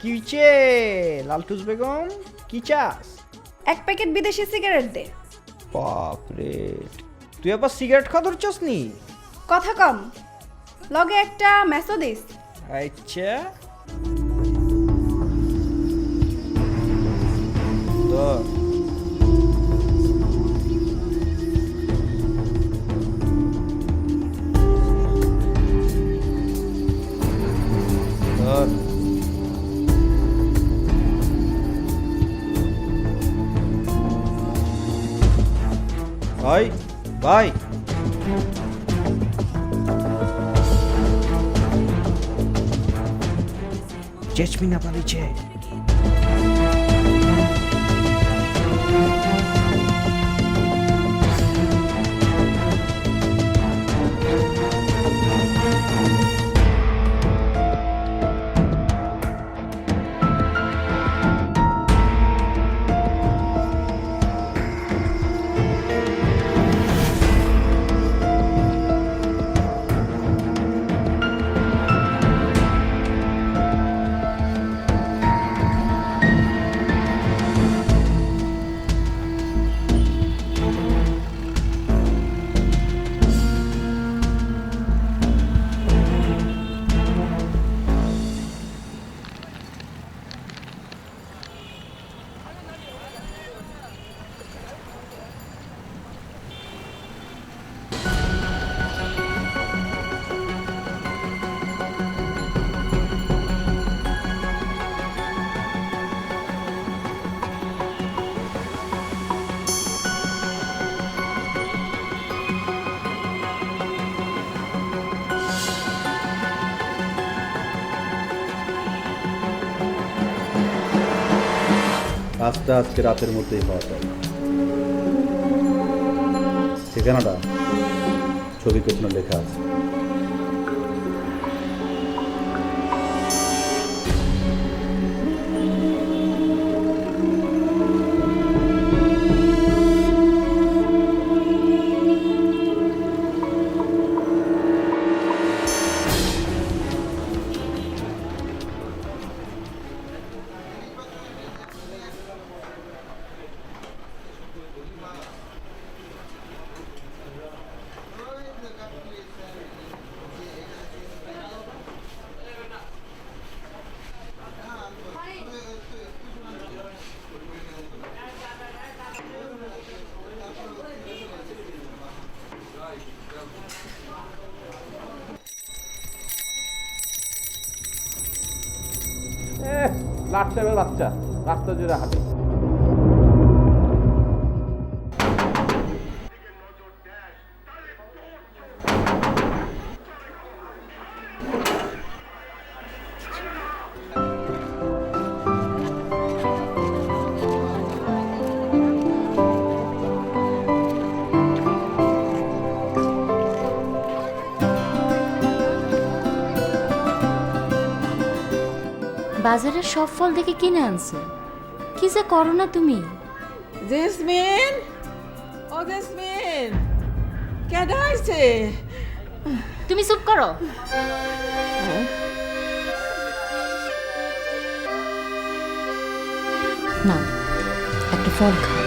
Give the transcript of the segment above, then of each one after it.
কিছে লালটুস বেগম কি চাস? এক প্যাকেট বিদেশি সিগারেট দে। বাপরে, তুই আবার সিগারেট খাওয়া ধরছস নি? কথা কম, লগে একটা মেসো দিস। আচ্ছা ধর। ধর। ভাই ভাই, জেসমিনা পালিয়েছে। আজকে রাতের মধ্যেই পাওয়া যায়। ঠিকানাটা ছবি পেছনে লেখা আছে। লাট সাহেবের বাচ্চা রাস্তা জুড়ে হাঁটে। বাজারের সব ফল দেখে কিনে আনছো, কি যে করো না তুমি। জেসমিন, ও জেসমিন, কেডা আইছে? তুমি চুপ করো। না, একটা ফল খাও।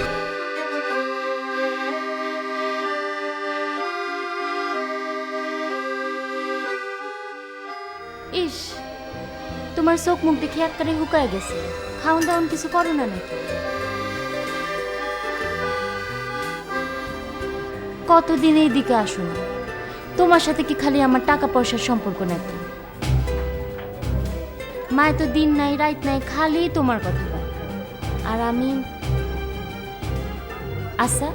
ইস, তোমার চোখ মুখ দেখে একবারে হুকায় গেছে। খাওন দাওন কিছু করো না নাকি? কতদিন এই দিকে আসো না? তোমার সাথে কি খালি আমার টাকা পয়সার সম্পর্ক নাকি? মায় তো দিন নাই রাত নাই খালি তোমার কথা বলে। আর আমি, আচ্ছা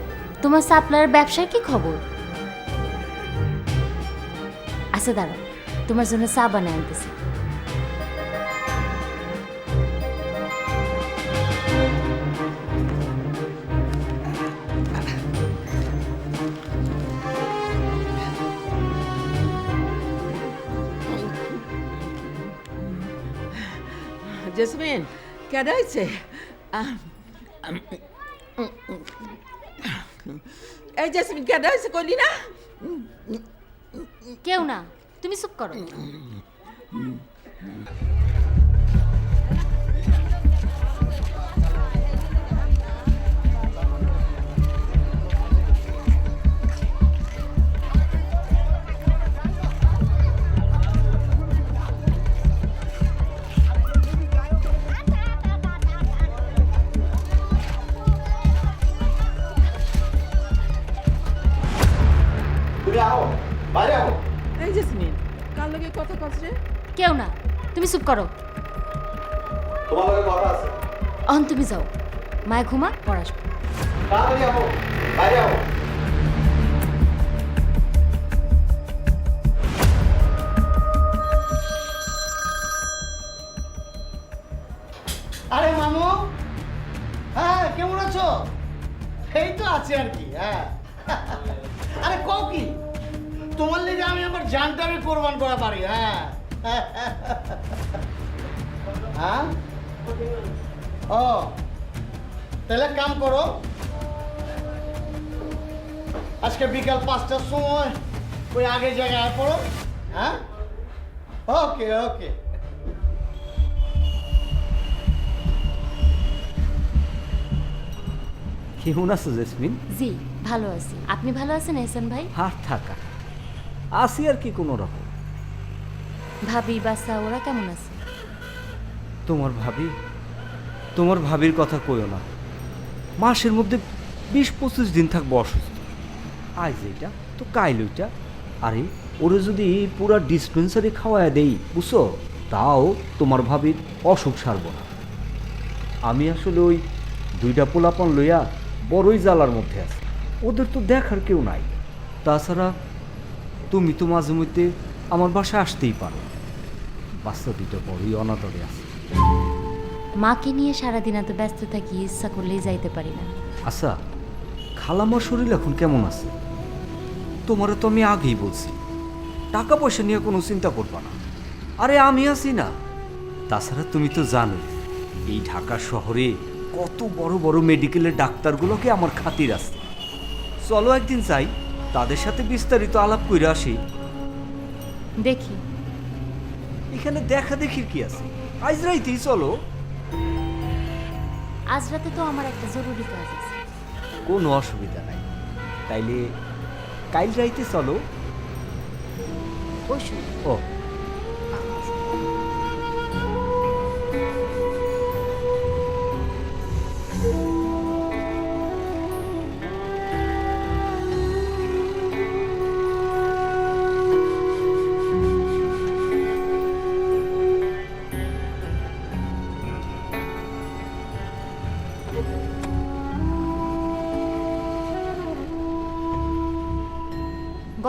তোমার সাপ্লাইয়ের ব্যবসার কি খবর? আচ্ছা দাঁড়াও, তোমার জন্য চা বানায় আনতেছি। জেসমিন, কেডা আইছে? এই জেসমিন, কেডা আইছে কইলি না? কেউ না, তুমি চুপ করো। এই জেসমিন, কার লগে কথা কস রে? কেউ না, তুমি চুপ করো। তোমার লগে কথা আছে। অহন তুমি যাও, মায় ঘুমা, পর আসবো। তাড়াতাড়ি আও, বাইরে আও। আরে মামু, হ্যাঁ কেমন আছো? এই তো আছে আর কি। হ্যাঁ, আরে কও কি, তোমার লেগে আমি আমার জানটা আমি কোরবান করা পারি। হ্যাঁ হ্যাঁ, ও তাহলে কাম করো, আজকে বিকাল 5টার সময় ওই আগের জায়গায় পড়ো। হ্যাঁ, ওকে ওকে। কেমন আছো জেসমিন? জি ভালো আছি, আপনি ভালো আছেন এহসান ভাই? আর থাকা আসি আর কি কোনো রকম। ভাবি বাসা ওরা কেমন আছে? তোমার ভাবির কথা কইও না। মাসের মধ্যে 20-25 দিন থাকবো অসুস্থ। আজ এইটা তো কাইল ওইটা। আরে ওরে যদি পুরা ডিসপেন্সারি খাওয়ায় দেই বুঝছো, তাও তোমার ভাবির অসুখ সারব না। আমি আসলে ওই 2টা পোলাপন লইয়া বড়ই জ্বালার মধ্যে আছে। ওদের তো দেখার কেউ নাই। তাছাড়া তুমি তো মাঝে মধ্যে আমার বাসায় আসতেই পারো। বাচ্চা 2টা বড়ই অনাদরে আছে। মাকে নিয়ে সারাদিন এত ব্যস্ত থাকি, ইচ্ছা করলেই যাইতে পারি না। আচ্ছা, খালামার শরীর এখন কেমন আছে? তোমারে তো আমি আগেই বলছি টাকা পয়সা নিয়ে কোনো চিন্তা করবা না। আরে আমি আছি না। তাছাড়া তুমি তো জানো এই ঢাকা শহরে কত বড় বড় মেডিকেলের ডাক্তারগুলোকে আমার খাতির আছে। চলো একদিন যাই, তাদের সাথে বিস্তারিত আলাপ করে আসি। দেখি, এখানে দেখা দেখির কি আছে? আজ রাইতেই চলো। আজ রাতে তো আমার একটা জরুরি কাজ আছে। কোনো অসুবিধা নাই, তাইলে কাল রাইতে চলো। ওষুধ? ও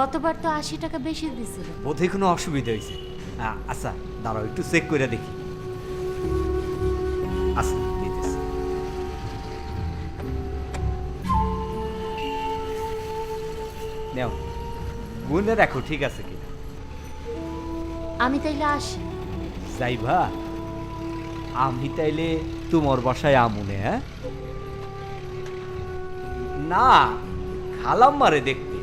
গতবার তো 80 টাকা বেশি দিছিল। বোধহয় কোনো অসুবিধা হয়েছে। আচ্ছা দাঁড়াও, একটু চেক করে দেখি। আচ্ছা দিতেছি। নাও গুনে দেখো ঠিক আছে কিনা। আমি তাইলে আসি। যাইবা? আমি তাইলে তোমার বাসায় আমুনে, হ্যাঁ? না, খালাম মারে দেখতে।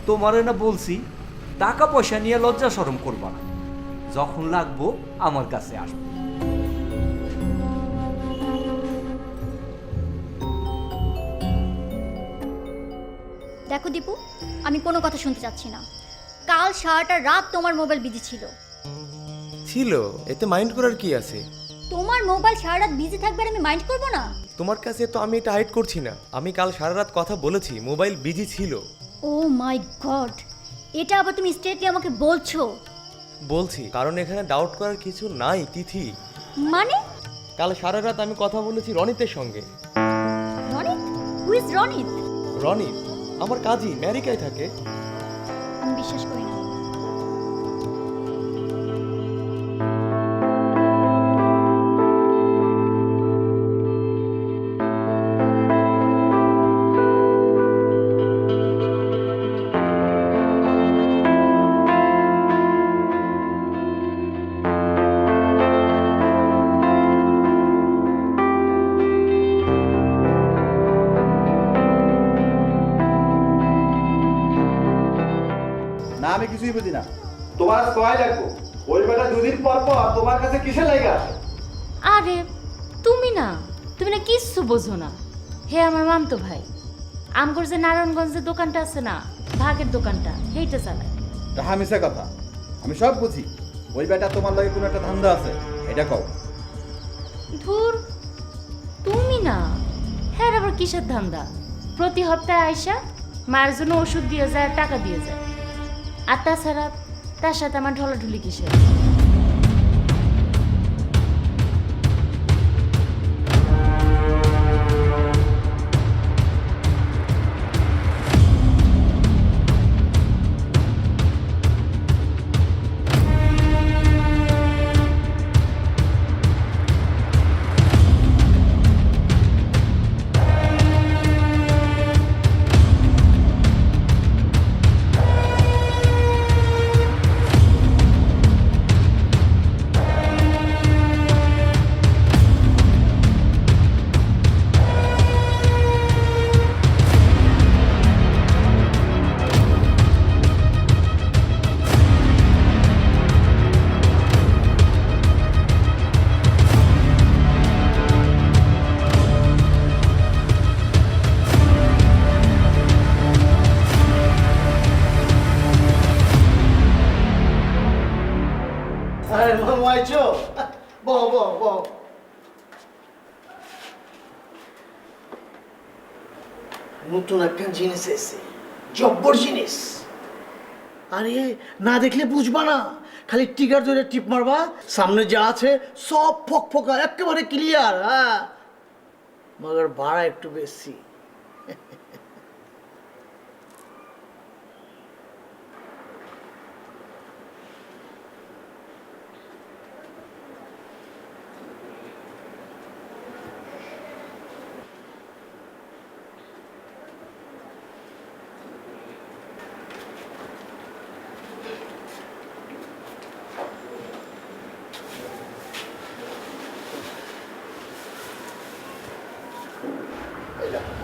তোমারে না বলছি টাকা পয়সা নিয়ে লজ্জা শরম করবা না, যখন লাগবো আমার কাছে আসবে। দেখো দীপু, আমি কোনো কথা শুনতে চাচ্ছি না। কাল সারাটা রাত তোমার মোবাইল বিজি ছিল। ছিল, এতে মাইন্ড করার কি আছে? তোমার মোবাইল সারা রাত বিজি থাকবে আর আমি মাইন্ড করবো না? তোমার কাছে তো আমি এটা হাইড করছি না। আমি কাল সারা রাত কথা বলেছি, মোবাইল বিজি ছিল। ও মাই গড, এটা আবার তুমি স্ট্রেটলি আমাকে বলছো? বলছি কারণ এখানে ডাউট করার কিছু নাই তিথি। মানে? কাল সারা রাত আমি কথা বলেছি রনিতের সঙ্গে। রনিত? Who is Ronit? রনিত আমার কাজই, আমেরিকায় থাকে। আমি বিশ্বাস করি না। না আমি কিছুই বুঝি না। তোমার আজ কয় লাগবো? ওই বেটা দুদিন পর পর তোমার কাছে কিসে লাগে আসে? আরে তুমি না কিচ্ছু বোঝো না। হে আমার মামতো ভাই, আমগর যে নারায়ণগঞ্জের দোকানটা আছে না, ভাগের দোকানটা, সেইটা চালায়। তাহা মিশা কথা, আমি সব বুঝি। ওই বেটা তোমার লাগে কোনো একটা ধান্দা আছে, এটা কও। ধুর, তুমি না, হ্যাঁ আবার কিসের ধান্দা? প্রতি সপ্তাহে আইসা মায়ের জন্য ওষুধ দিয়ে যায়, টাকা দিয়ে যায়। আর তাছাড়া তার সাথে আমার ঢলাঢুলি কিসের? আরে মামু আইছো? বহ বহ বহ। নতুন একটা জিনিস এসে, জব্বর জিনিস। আরে না দেখলে বুঝবা না, খালি টিকার ধরে টিপ মারবা, সামনে যা আছে সব ফক ফকা একেবারে ক্লিয়ার। হ্যাঁ, মগর ভাড়া একটু বেশি। এই দেখো।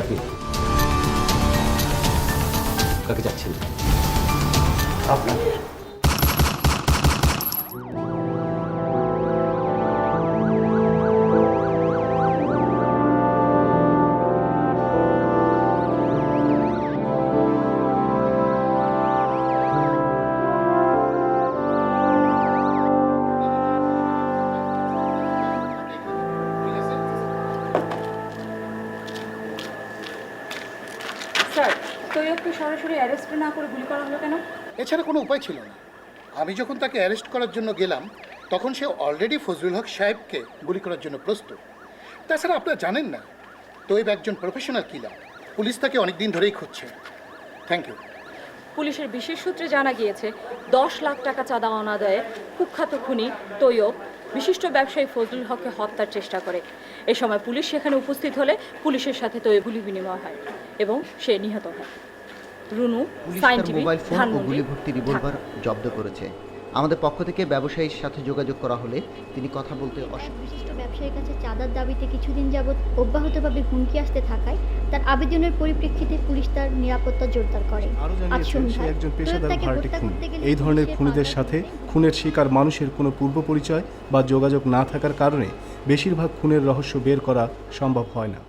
আপনি? কাকে যাচ্ছেন? আপনাকে স্যার তৈয়বকে সরাসরি অ্যারেস্ট না করে গুলি করা হলো কেন? এছাড়া কোনো উপায় ছিল না। আমি যখন তাকে অ্যারেস্ট করার জন্য গেলাম তখন সে অলরেডি ফজলুল হক সাহেবকে গুলি করার জন্য প্রস্তুত। তাছাড়া আপনারা জানেন না, তৈব একজন প্রফেশনাল কিলার। পুলিশ তাকে অনেক দিন ধরেই খুঁজছে। Thank you. পুলিশের বিশেষ সূত্রে জানা গিয়েছে 10 লাখ টাকা চাঁদা অনাদায়ে কুখ্যাত খুনি তৈয়ব বিশিষ্ট ব্যবসায়ী ফজলুল হককে হত্যার চেষ্টা করে। এ সময় পুলিশ সেখানে উপস্থিত হলে পুলিশের সাথে তৈয়ব গুলি বিনিময় হয় এবং সে নিহত হয়। রুনু, সাইন টিভি, মোবাইল ফোন ও ধানমন্ডি, গুলি ভর্তি রিভলভার জব্দ করেছে। আমাদের পক্ষ থেকে ব্যবসায়ীর সাথে যোগাযোগ করা হলে তিনি কথা বলতে বিশিষ্ট ব্যবসায়ীর কাছে চাঁদার দাবিতে কিছুদিন যাবৎ অব্যাহতভাবে হুমকি আসতে থাকায় তার আবেদনের পরিপ্রেক্ষিতে পুলিশ তার নিরাপত্তা জোরদার করে। আরও আজ জানিয়েছে সে সন্ধ্যায় একজন তৈয়ব পেশাদার তাকে ভাড়াটে হত্যা খুনি। করতে গেলে এই ধরনের পুলিশের খুনিদের বাধা সাথে দেয়। খুনের শিকার মানুষের কোনো পূর্ব পরিচয় বা যোগাযোগ না থাকার কারণে বেশিরভাগ খুনের রহস্য বের করা সম্ভব হয় না।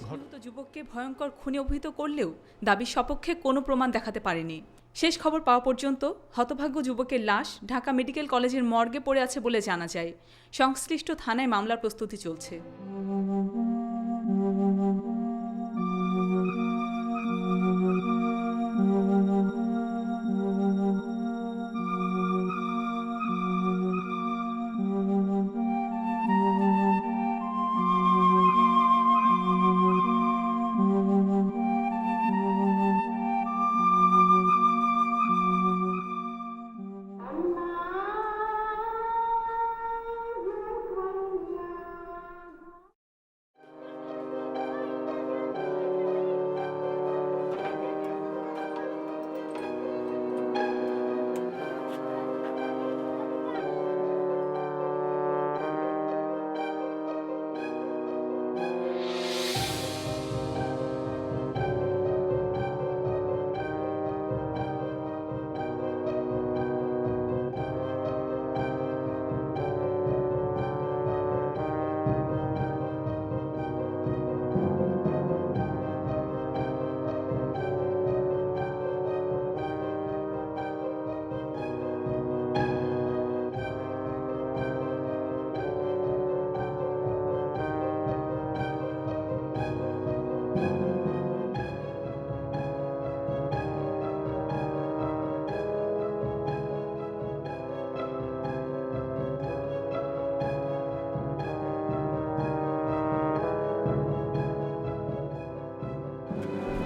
নিহত যুবককে ভয়ঙ্কর খুনে অভিহিত করলেও দাবির সপক্ষে কোনো প্রমাণ দেখাতে পারেনি। শেষ খবর পাওয়া পর্যন্ত হতভাগ্য যুবকের লাশ ঢাকা মেডিকেল কলেজের মর্গে পড়ে আছে বলে জানা যায়। সংশ্লিষ্ট থানায় মামলার প্রস্তুতি চলছে।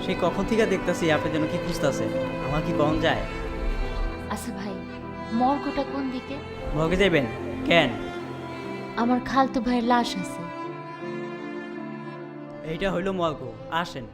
সেই কখন থেকে দেখতেছি আপনি যেন কি খুঁজতেছে, আমার কি কখন যায়? আচ্ছা ভাই, মর্গটা কোন দিকে? মর্গে যাবেন কেন? আমার খালতো ভাইয়ের লাশ আছে। এইটা হইল মর্গ, আসেন।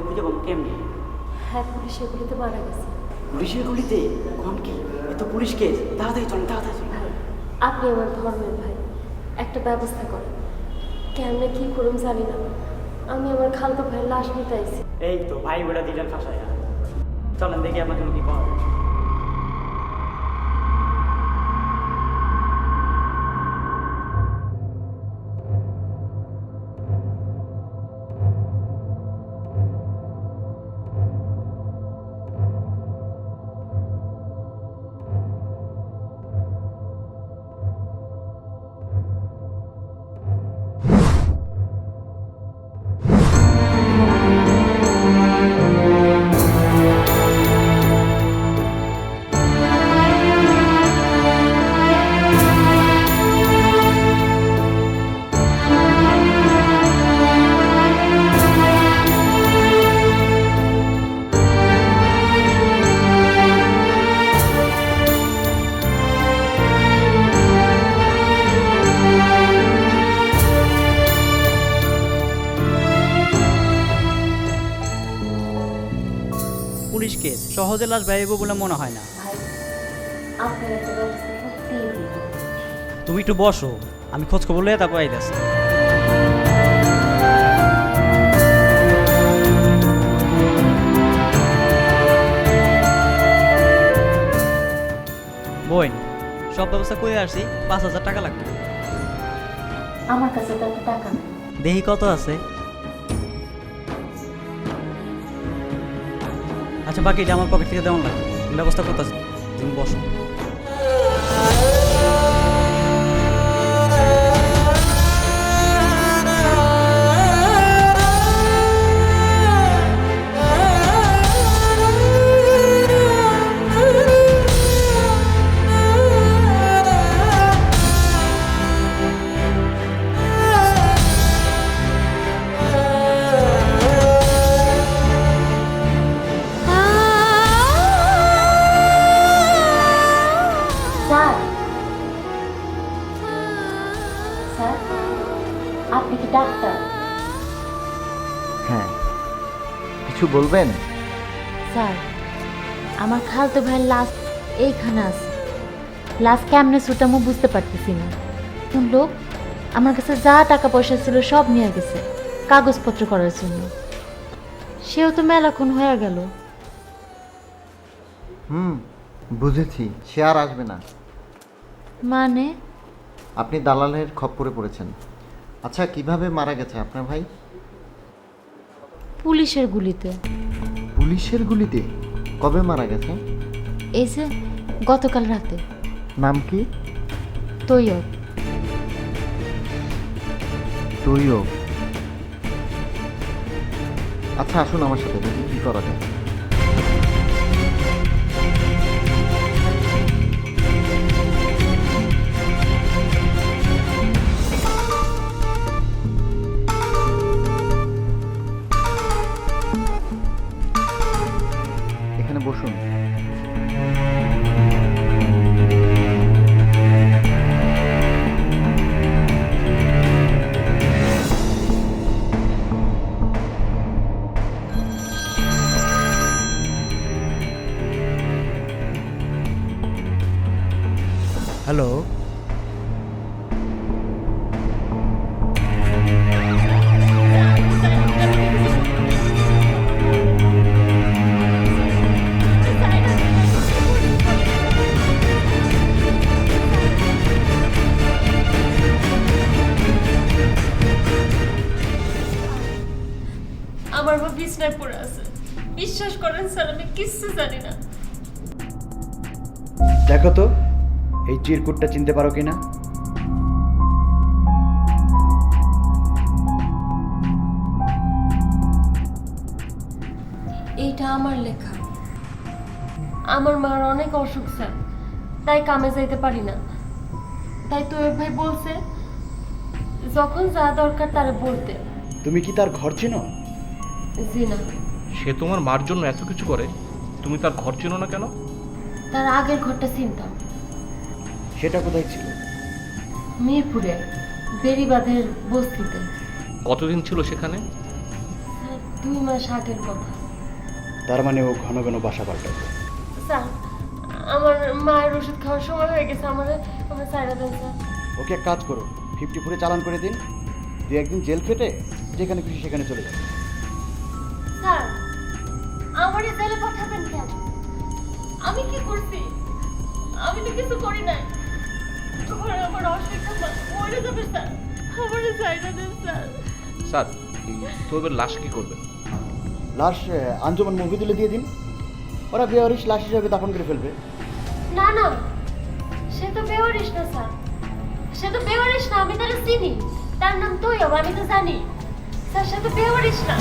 খুঁজে পাবো কেমনি? হ্যাঁ, পুলিশ এগুলিতে মারা গেছে। পুলিশের গুলিতে? কোন কি? এ তো পুলিশ কেস। তাড়াতাড়ি চলেন, তাড়াতাড়ি চলেন। আপনি আমার ধর্মের ভাই, একটা ব্যবস্থা করেন। কেমনে কি করুন জানি না, আমি আমার খালতো ভাইয়ের লাশ নিতে আইছি। এই তো ভাই বেড়া দিলেন ফাঁসায়। চলেন দেখি আপনার জন্য কি পাওয়া যায়। সহজে লাশ বাইব বলে মনে হয় না। ভাই আপনার একটা ব্যবস্থা করতেই দিন। তুমি একটু বসো, আমি খোঁজ খবর লইয়া তারপর আইতাছি। বোন, সব ব্যবস্থা করে আসছি, 5,000 টাকা লাগবে। আমার কাছে তো এত টাকা নেই। দেখি কত আছে। আচ্ছা, বাকিটা আমার পকেট থেকে দেওয়া লাগবে, ব্যবস্থা করতেছি, তুমি বসো। স্যার, স্যার, আপনি কি ডাক্তার? হ্যাঁ, কিছু বলবেন? স্যার, আমার খালতো ভাইয়ের লাশ এইখানে আছে। লাশ কেমনে ছুটামো বুঝতে পারতেছি না। কোন লোক আমার কাছে যা টাকা পয়সা ছিল সব নিয়ে গেছে কাগজপত্র করার জন্য। সেও তো মেলাক্ষণ হয়ে গেল। বুঝেছি, সে আর আসবে না। মানে? আপনি দালালের খপ্পরে পড়েছেন। আচ্ছা, কিভাবে মারা গেছে আপনার ভাই? পুলিশের গুলিতে। পুলিশের গুলিতে? কবে মারা গেছে? এই যে গতকাল রাতে। নাম কি? তৈয়ব। তৈয়ব? আচ্ছা, আসুন আমার সাথে, দেখি কি করা যায়। এখানে বসুন। হ্যালো, আমার মা বিছনায় পড়ে আছে। বিশ্বাস করেন স্যার, আমি কিচ্ছু জানি না। দেখো তো এই চিরকুটটা চিনতে পারো কিনা? এইটা আমার লেখা। আমার মার অনেক অসুখ স্যার, তাই কামে যাইতে পারি না। তাই তৈয়ব ভাই বলছে যখন যা দরকার তারে বলতে। তুমি কি তার ঘর চিনো? জি না। সে তোমার মার জন্য এত কিছু করে, তুমি তার ঘর চেনো না কেন? তার আগের ঘরটা চিনতাম। সেটা কোথায় ছিল? মিরপুরে বেড়িবাঁধের বস্তিতে। কতদিন ছিল সেখানে? স্যার 2 মাস আগের কথা। তার মানে ও ঘন ঘন বাসা পাল্টায়। স্যার, আমার মায়ের ওষুধ খাওয়ার সময় হয়ে গেছে, আমার সাইরা দেন স্যার। ওকে এক কাজ করো, 54 চালান করে দিন, 2-1 দিন জেল কেটে যেখানে খুশি সেখানে চলে যাবে। স্যার, আমারই জেলে পাঠাবেন কেন? আমি কি করছি? আমি তো কিছু করি নাই। আমার অসুখ মরে যাবে স্যার, আমার সাইরা দেন স্যার। স্যার, তৈয়বের লাশ কি করবেন? লাশ আঞ্জুমান মুভি তুলে দিয়ে দিন, ওরা বেওয়ারিশ লাশ হিসাবে দাফন করে ফেলবে। না না, সে তো বেওয়ারিশ না স্যার, সে তো বেওয়ারিশ না। আমি তাহলে চিনি, তার নাম তৈয়ব, আমি তো জানি স্যার, সে তো বেওয়ারিশ না।